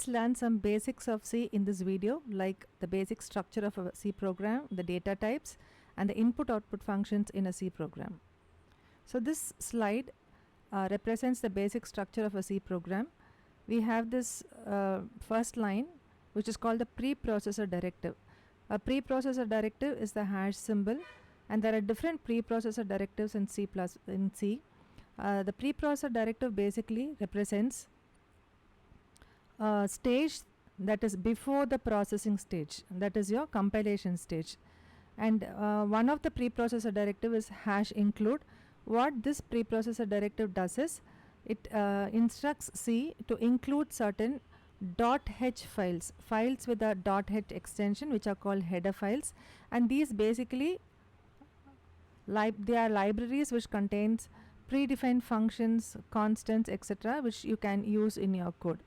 let's learn some basics of C in this video, like the basic structure of a C program, the data types, and the input-output functions in a C program. So this slide represents the basic structure of a C program. We have this first line, which is called the preprocessor directive. A preprocessor directive is the hash symbol, and there are different preprocessor directives in C++. The preprocessor directive basically represents a stage that is before the processing stage, that is your compilation stage. And one of the preprocessor directive is hash include. What this preprocessor directive does is it instructs C to include certain .h files with a .h extension, which are called header files, and these basically they are libraries which contains predefined functions, constants, etc., which you can use in your code.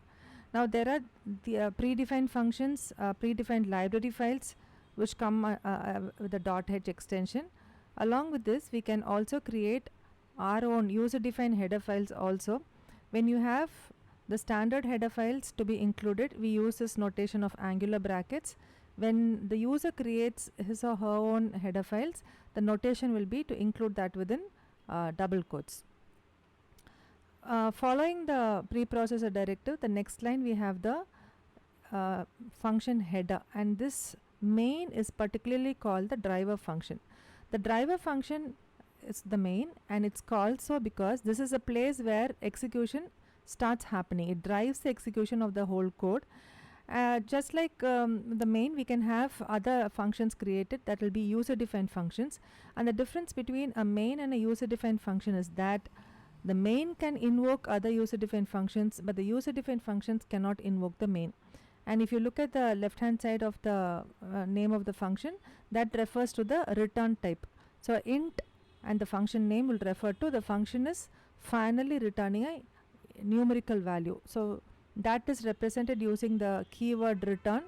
Now there are the predefined functions, predefined library files which come with a .h extension. Along with this, we can also create our own user-defined header files also. When you have the standard header files to be included, we use this notation of angular brackets. When the user creates his or her own header files, the notation will be to include that within double quotes. Following the preprocessor directive, the next line we have the function header, and this main is particularly called the driver function. The driver function is the main, and it's called so because this is a place where execution starts happening. It drives the execution of the whole code. Just like the main, we can have other functions created that will be user-defined functions, and the difference between a main and a user-defined function is that the main can invoke other user-defined functions, but the user-defined functions cannot invoke the main. And if you look at the left hand side of the name of the function, that refers to the return type. So int and the function name will refer to the function is finally returning a numerical value. So that is represented using the keyword return.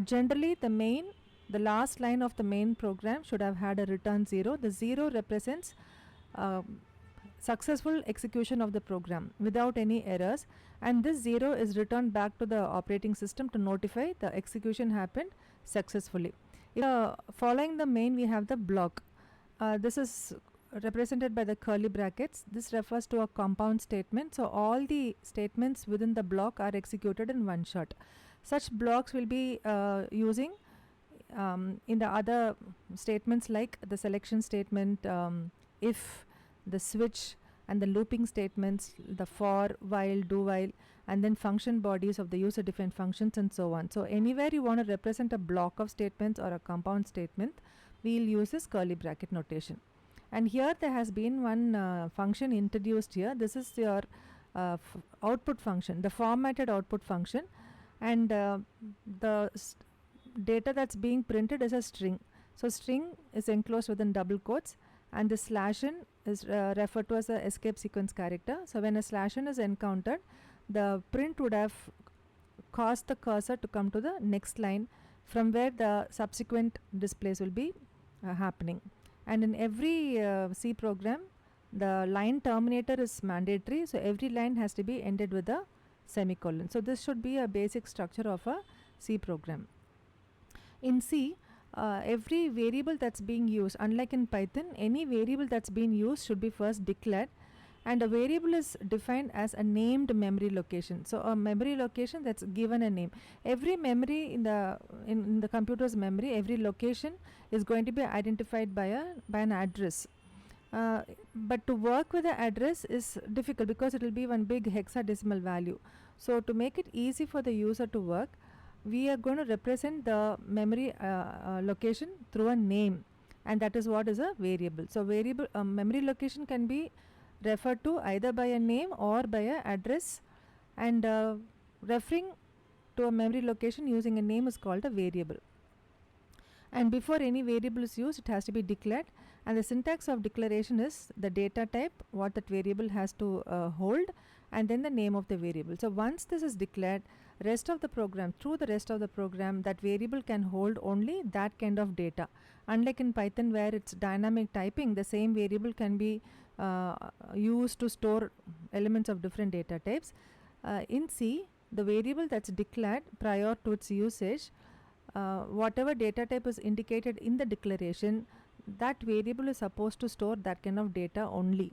Generally the last line of the main program should have had a return 0. The 0 represents successful execution of the program without any errors, and this 0 is returned back to the operating system to notify the execution happened successfully. Following the main, we have the block. This is represented by the curly brackets. This refers to a compound statement, so all the statements within the block are executed in one shot. Such blocks will be using in the other statements like the selection statement, if, the switch, and the looping statements, the for, while, do while, and then function bodies of the user-defined functions, and so on. So anywhere you want to represent a block of statements or a compound statement, we'll use this curly bracket notation. And here there has been one function introduced here. This is your output function, the formatted output function, and the data that's being printed is a string. So string is enclosed within double quotes, and the /n is referred to as a escape sequence character. So when a /n is encountered, the print would have caused the cursor to come to the next line, from where the subsequent displays will be happening. And in every C program, the line terminator is mandatory, so every line has to be ended with a semicolon. So this should be a basic structure of a C program. In C, every variable that's being used, unlike in Python, any variable that's being used should be first declared, and a variable is defined as a named memory location. So a memory location that's given a name. Every memory in the computer's memory, every location is going to be identified by an address. But to work with the address is difficult because it will be one big hexadecimal value. So to make it easy for the user to work, we are going to represent the memory location through a name, and that is what is a variable. So memory location can be referred to either by a name or by an address, and referring to a memory location using a name is called a variable. And before any variable is used, it has to be declared, and the syntax of declaration is the data type, what that variable has to hold, and then the name of the variable. So once this is declared, through the rest of the program, that variable can hold only that kind of data. Unlike in Python, where it's dynamic typing, the same variable can be used to store elements of different data types. In C, the variable that's declared prior to its usage, whatever data type is indicated in the declaration, that variable is supposed to store that kind of data only.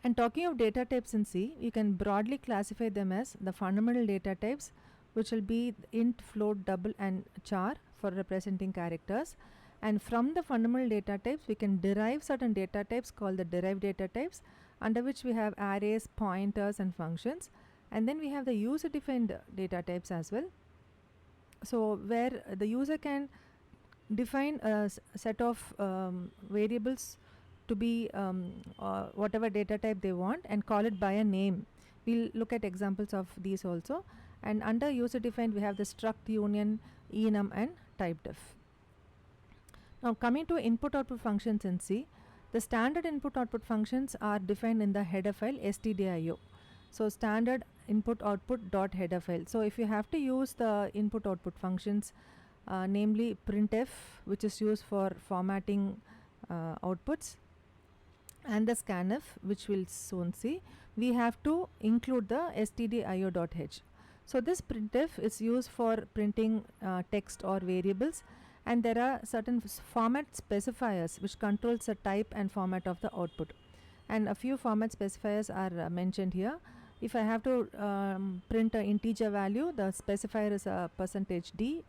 And talking of data types in C, you can broadly classify them as the fundamental data types, which will be int, float, double and char for representing characters. And from the fundamental data types, we can derive certain data types called the derived data types, under which we have arrays, pointers and functions. And then we have the user defined data types as well. So where the user can define a set of variables to be whatever data type they want and call it by a name. We'll look at examples of these also. And under user defined, we have the struct, union, enum and typedef. Now coming to input output functions in C, the standard input output functions are defined in the header file stdio. So standard input output dot header file. So if you have to use the input output functions, namely printf, which is used for formatting outputs, and the scanf, which we'll soon see, we have to include the stdio.h. So this printf is used for printing text or variables, and there are certain format specifiers which controls the type and format of the output. And a few format specifiers are mentioned here. If I have to print an integer value, the specifier is a %d.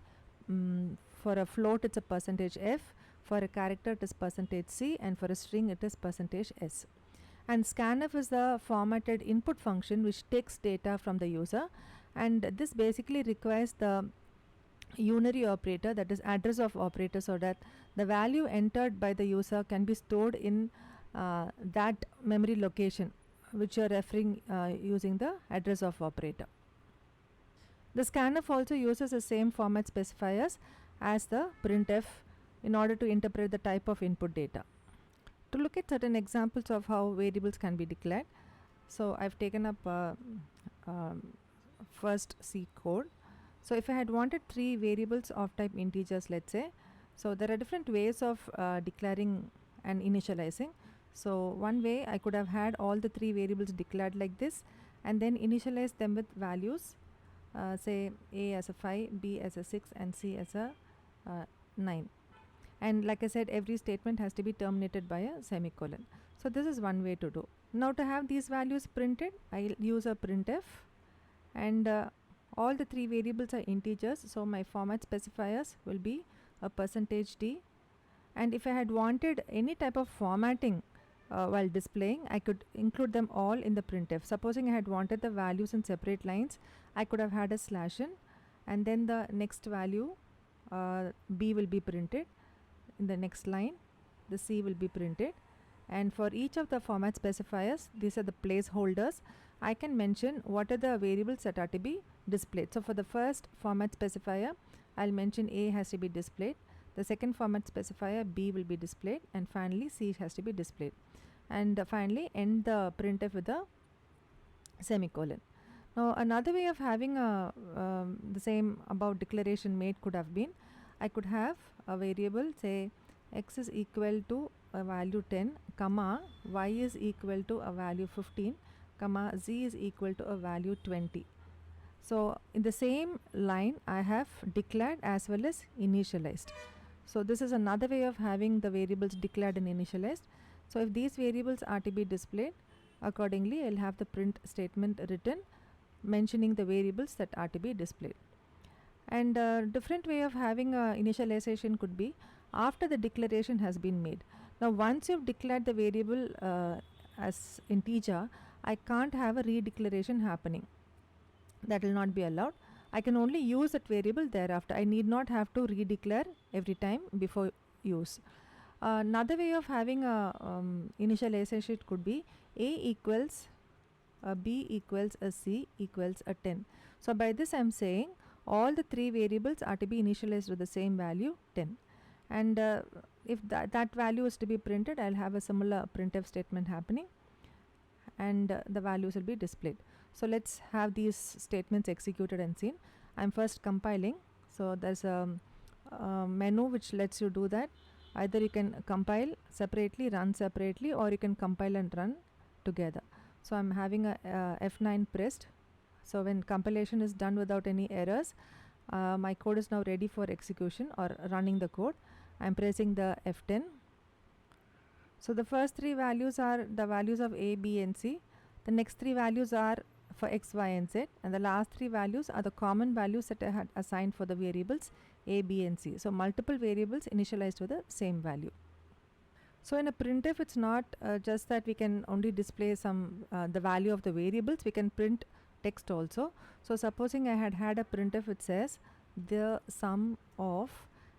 For a float, it's a %f. For a character, it is %c, and for a string, it is %s. And scanf is the formatted input function which takes data from the user, and this basically requires the unary operator, that is address of operator, so that the value entered by the user can be stored in that memory location which you are referring using the address of operator. The scanf also uses the same format specifiers as the printf in order to interpret the type of input data. To look at certain examples of how variables can be declared, so I've taken up first C code. So if I had wanted 3 variables of type integers, let's say, so there are different ways of declaring and initializing. So one way, I could have had all the 3 variables declared like this and then initialize them with values, say A as a 5, B as a 6 and C as a 9. And like I said, every statement has to be terminated by a semicolon. So this is one way to do. Now to have these values printed, I'll use a printf, and all the 3 variables are integers, so my format specifiers will be a %d. And if I had wanted any type of formatting while displaying, I could include them all in the printf. Supposing I had wanted the values in separate lines, I could have had a /n, and then the next value B will be printed. In the next line, the C will be printed, and for each of the format specifiers, these are the placeholders. I can mention what are the variables that are to be displayed. So for the first format specifier, I'll mention A has to be displayed, the second format specifier B will be displayed, and finally C has to be displayed, and finally end the printf with a semicolon. Now another way of having the same about declaration made could have been, I could have a variable, say x is equal to a value 10, comma y is equal to a value 15, comma z is equal to a value 20. So in the same line, I have declared as well as initialized. So this is another way of having the variables declared and initialized. So if these variables are to be displayed, accordingly I'll have the print statement written mentioning the variables that are to be displayed. And a different way of having initialization could be after the declaration has been made. Now once you've declared the variable as integer, I can't have a redeclaration happening. That will not be allowed. I can only use that variable thereafter. I need not have to redeclare every time before use. Another way of having a initialization could be A equals a B equals a C equals a 10. So by this I am saying all the 3 variables are to be initialized with the same value 10, and if that value is to be printed, I'll have a similar printf statement happening, and the values will be displayed. So let's have these statements executed and seen. I'm first compiling, so there's a menu which lets you do that. Either you can compile separately, run separately, or you can compile and run together. So I'm having a F9 pressed So when compilation is done without any errors, my code is now ready for execution or running the code. I'm pressing the F10. So the first three values are the values of A, B and C. The next three values are for X, Y and Z, and the last three values are the common values that I had assigned for the variables A, B and C. So multiple variables initialized with the same value. So in a printf, it's not just that we can only display some the value of the variables, we can print text also. So supposing I had a printf which says the sum of,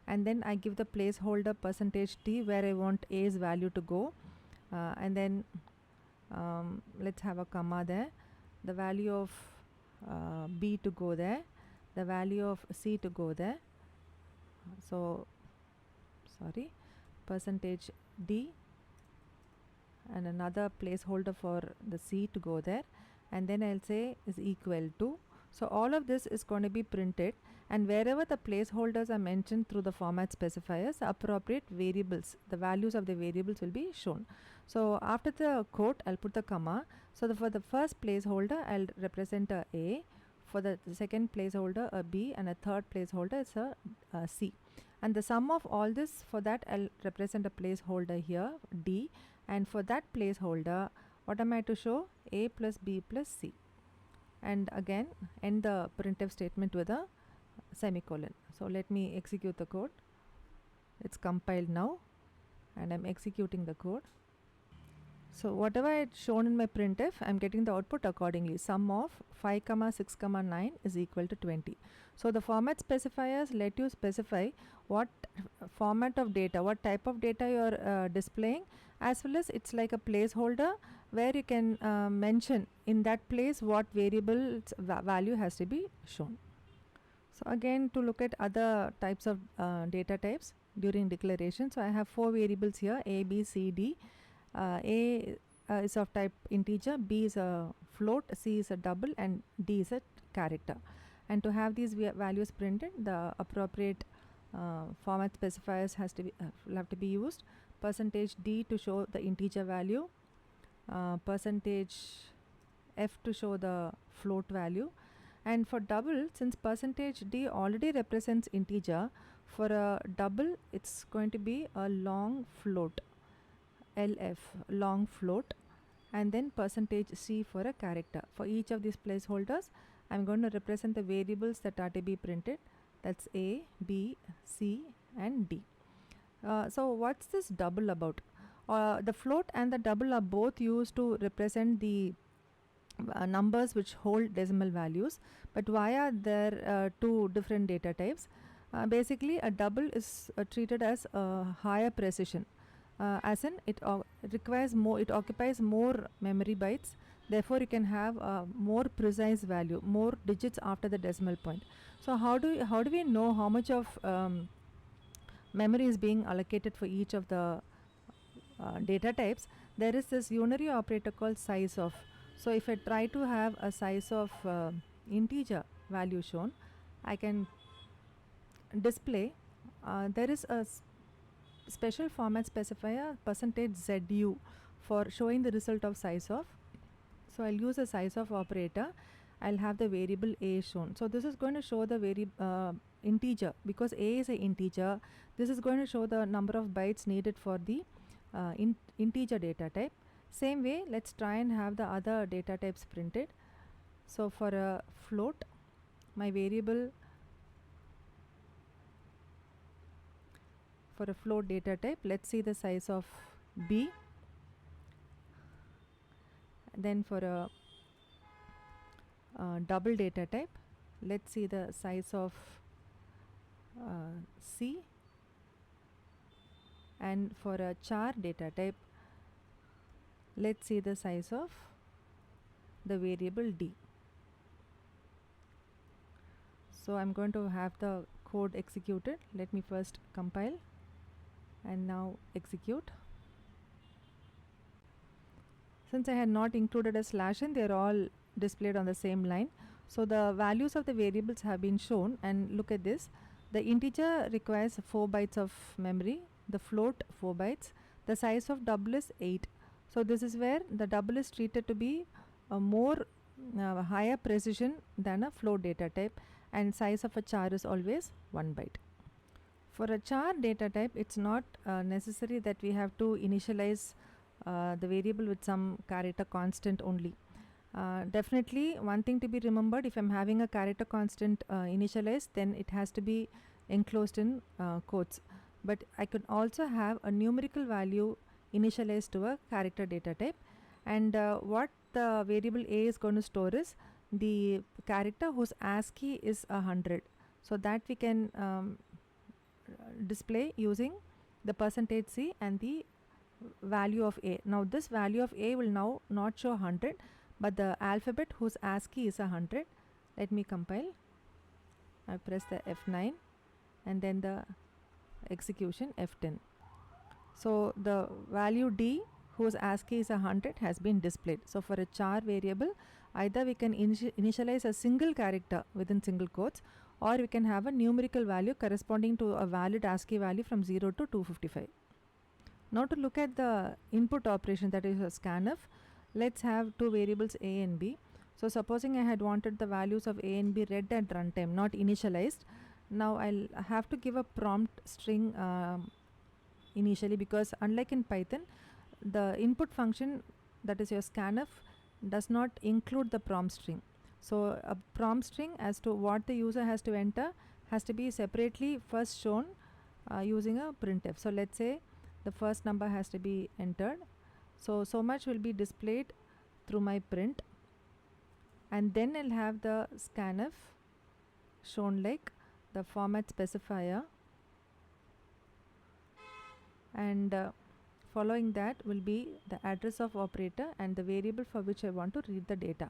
and then I give the placeholder %t where I want A's value to go, and then let's have a comma there, the value of B to go there, the value of C to go there. So sorry, %d and another placeholder for the C to go there, and then I'll say is equal to. So all of this is going to be printed, and wherever the placeholders are mentioned through the format specifiers, appropriate variables, the values of the variables will be shown. So after the quote, I'll put the comma. So for the first placeholder, I'll represent a, for the second placeholder a B, and a third placeholder is a C. And the sum of all this, for that I'll represent a placeholder here D, and for that placeholder what am I to show? A plus B plus C. And again end the printf statement with a semicolon. So let me execute the code. It's compiled now and I'm executing the code. So whatever I had shown in my printf, I'm getting the output accordingly. Sum of 5, 6, 9 is equal to 20. So the format specifiers let you specify what format of data, what type of data you're displaying, as well as it's like a placeholder where you can mention in that place what variable's value has to be shown. So again, to look at other types of data types during declaration. So I have 4 variables here, A, B, C, D. A is of type integer, B is a float, C is a double, and D is a character. And to have these values printed, the appropriate format specifiers will have to be used. %d to show the integer value, %f to show the float value, and for double, since %d already represents integer, for a double it's going to be a long float, LF, long float, and then %c for a character. For each of these placeholders, I'm going to represent the variables that are to be printed. That's A, B, C and D. So what's this double about? The float and the double are both used to represent the numbers which hold decimal values. But why are there two different data types? Basically, a double is treated as higher precision. As in it requires more, it occupies more memory bytes, therefore you can have a more precise value, more digits after the decimal point. So how do we know how much of memory is being allocated for each of the data types? There is this unary operator called size of. So if I try to have a size of integer value shown, I can display there is a special format specifier %zu for showing the result of size of. So I'll use a size of operator. I'll have the variable A shown. So this is going to show the integer, because A is an integer. This is going to show the number of bytes needed for the integer data type. Same way, let's try and have the other data types printed. So for a float, my variable for a float data type, let's see the size of B. Then for a double data type, let's see the size of C. And for a char data type, let's see the size of the variable D. So I'm going to have the code executed. Let me first compile and now execute. Since I had not included a /n, they are all displayed on the same line. So the values of the variables have been shown, and look at this. The integer requires 4 bytes of memory, the float 4 bytes, the size of double is 8. So this is where the double is treated to be more higher precision than a float data type, and size of a char is always 1 byte. For a char data type, it's not necessary that we have to initialize the variable with some character constant only. Definitely one thing to be remembered, if I'm having a character constant initialized, then it has to be enclosed in quotes. But I could also have a numerical value initialized to a character data type, and what the variable a is going to store is the character whose ASCII is 100. So that we can display using the %c and the value of a. Now this value of a will now not show 100, but the alphabet whose ASCII is 100. Let me compile. I press the F9 and then the execution F10. So the value d whose ASCII is 100 has been displayed. So for a char variable, either we can initialize a single character within single quotes, or we can have a numerical value corresponding to a valid ASCII value from 0 to 255. Now to look at the input operation, that is a scanf, let's have two variables a and b. So supposing I had wanted the values of a and b read at runtime, not initialized. Now I'll have to give a prompt string initially, because unlike in Python, the input function, that is your scanf, does not include the prompt string. So a prompt string as to what the user has to enter has to be separately first shown using a printf. So let's say the first number has to be entered. So much will be displayed through my print, and then I'll have the scanf shown like the format specifier, and following that will be the address of operator and the variable for which I want to read the data.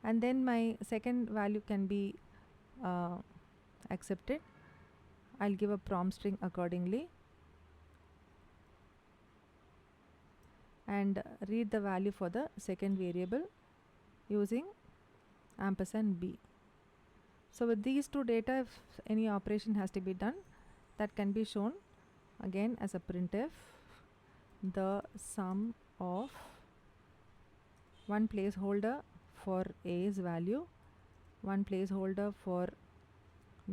And then my second value can be accepted. I'll give a prompt string accordingly and read the value for the second variable using %b. So with these two data, if any operation has to be done, that can be shown again as a printf, the sum of one placeholder for a's value, one placeholder for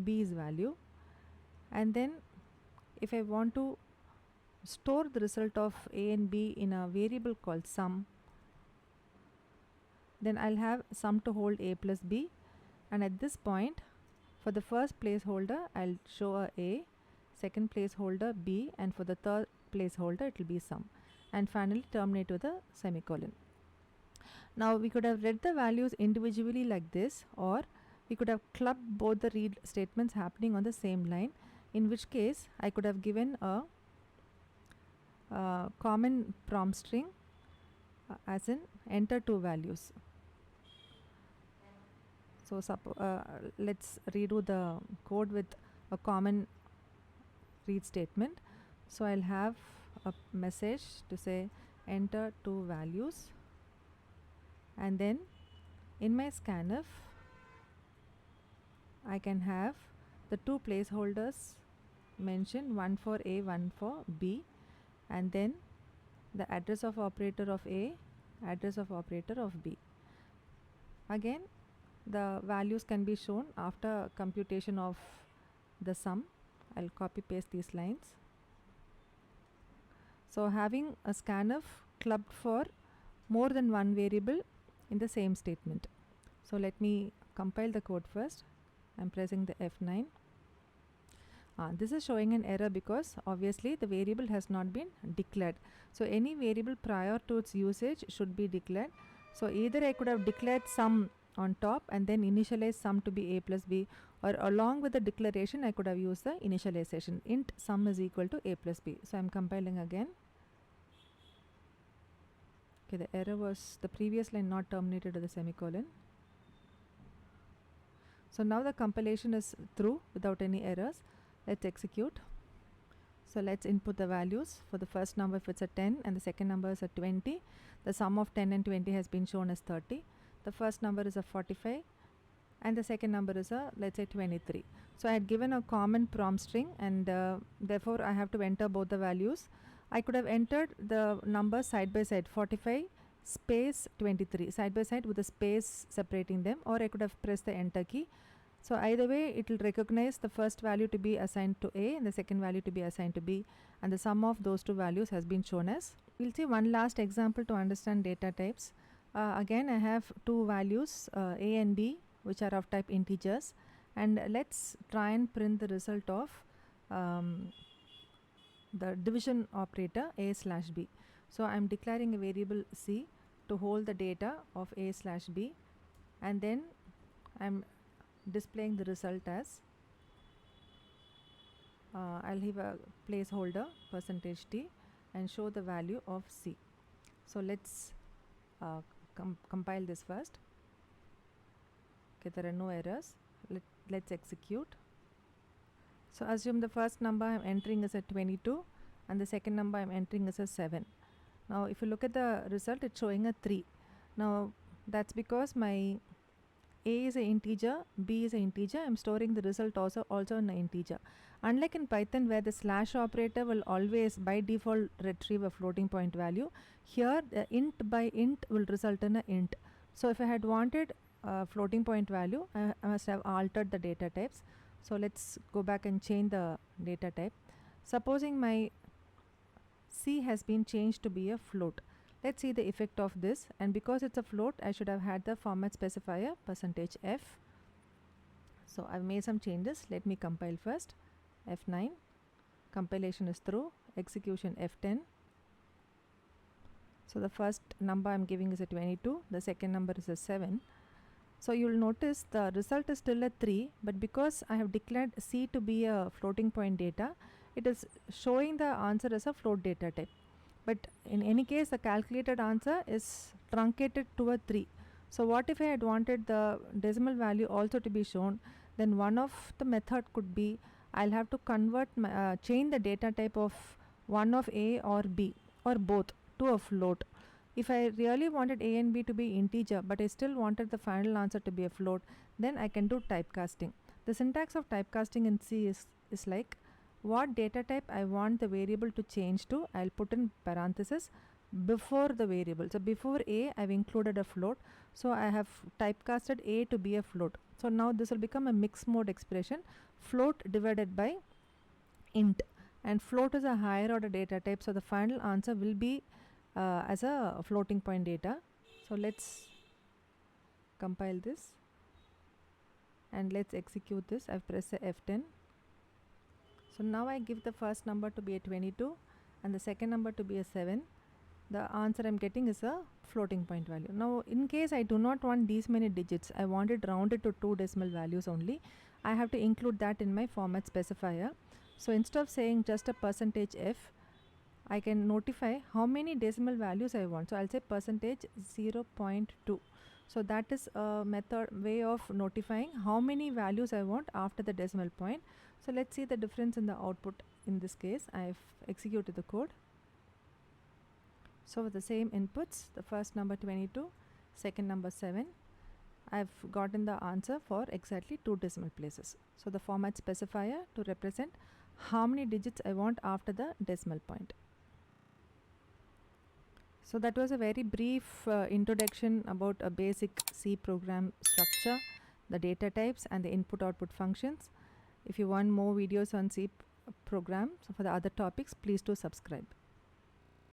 b's value, and then if I want to store the result of a and b in a variable called sum, then I'll have sum to hold a plus b, and at this point for the first placeholder I'll show a, second placeholder b, and for the third placeholder it will be sum, and finally terminate with a semicolon. Now we could have read the values individually like this, or we could have clubbed both the read statements happening on the same line, in which case I could have given a common prompt string as in enter two values. So let's redo the code with a common read statement. So I'll have a message to say enter two values, and then in my scanf I can have the two placeholders mentioned, one for a, one for b, and then the address of operator of a, address of operator of b. Again the values can be shown after computation of the sum. I'll copy paste these lines. So having a scanf clubbed for more than one variable in the same statement. So let me compile the code first. I'm pressing the F9. This is showing an error because obviously the variable has not been declared. So any variable prior to its usage should be declared. So either I could have declared sum on top and then initialize sum to be a plus b, or along with the declaration I could have used the initialization int sum is equal to a plus b. So I'm compiling again. Okay, the error was the previous line not terminated with a semicolon. So now the compilation is through without any errors. Let's execute. So let's input the values. For the first number, if it's a 10 and the second number is a 20, the sum of 10 and 20 has been shown as 30. The first number is a 45 and the second number is a, let's say, 23. So I had given a common prompt string, and therefore I have to enter both the values. I could have entered the numbers side by side, 45 space 23 side by side with a space separating them, or I could have pressed the enter key. So either way, it will recognize the first value to be assigned to A and the second value to be assigned to B, and the sum of those two values has been shown as. We'll see one last example to understand data types. Again, I have two values A and B, which are of type integers, and let's try and print the result of the division operator A slash B. So I'm declaring a variable C to hold the data of A slash B, and then I'm displaying the result as I'll have a placeholder %t and show the value of C. So let's compile this first. Okay, there are no errors. Let's execute. So assume the first number I'm entering is a 22 and the second number I'm entering is a 7. Now if you look at the result, it's showing a 3. Now that's because my A is an integer, B is an integer. I'm storing the result also in an integer. Unlike in Python, where the slash operator will always by default retrieve a floating point value, here the int by int will result in a int. So if I had wanted a floating point value, I must have altered the data types. So let's go back and change the data type. Supposing my C has been changed to be a float. Let's see the effect of this, and because it's a float, I should have had the format specifier %f. So I've made some changes. Let me compile first. F9, compilation is through, execution F10. So the first number I'm giving is a 22, the second number is a 7. So you'll notice the result is still a 3, but because I have declared C to be a floating point data, it is showing the answer as a float data type. But in any case, the calculated answer is truncated to a 3. So what if I had wanted the decimal value also to be shown? Then one of the method could be, I'll have to convert change the data type of one of A or B or both to a float. If I really wanted A and B to be integer, but I still wanted the final answer to be a float, then I can do typecasting. The syntax of typecasting in C is like, what data type I want the variable to change to, I'll put in parenthesis before the variable. So before A, I've included a float. So I have typecasted A to be a float. So now this will become a mixed mode expression, float divided by int. And float is a higher order data type, so the final answer will be as a floating point data. So let's compile this and let's execute this. I've pressed the F10. So now I give the first number to be a 22 and the second number to be a 7. The answer I'm getting is a floating point value. Now in case I do not want these many digits, I want it rounded to 2 decimal values only, I have to include that in my format specifier. So instead of saying just a %f, I can notify how many decimal values I want. So I'll say %0.2. So that is a way of notifying how many values I want after the decimal point. So let's see the difference in the output. In this case, I've executed the code. So with the same inputs, the first number 22, second number 7, I've gotten the answer for exactly 2 decimal places. So the format specifier to represent how many digits I want after the decimal point. So that was a very brief introduction about a basic C program structure, the data types and the input-output functions. If you want more videos on C programs for the other topics, please do subscribe.